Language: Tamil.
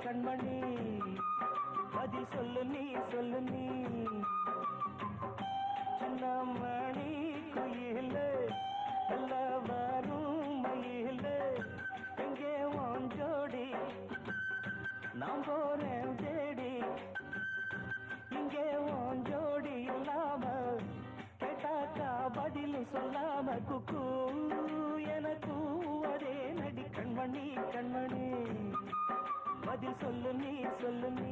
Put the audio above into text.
கண்மணி பதில் சொல்லு நீ சொல்லு நீ சின்ன மணி குயில நல்ல வரும் மயில எங்கே வாஞ்சோடி நான் போறேன் தேடி இங்கே வாஞ்சோடி இல்லாம கேட்டாக்கா பதில் சொல்லாம குக்கு எனக்கு அதே நடி கண்மணி கண்மணி பதில் சொல்லு நீ சொல்லு நீ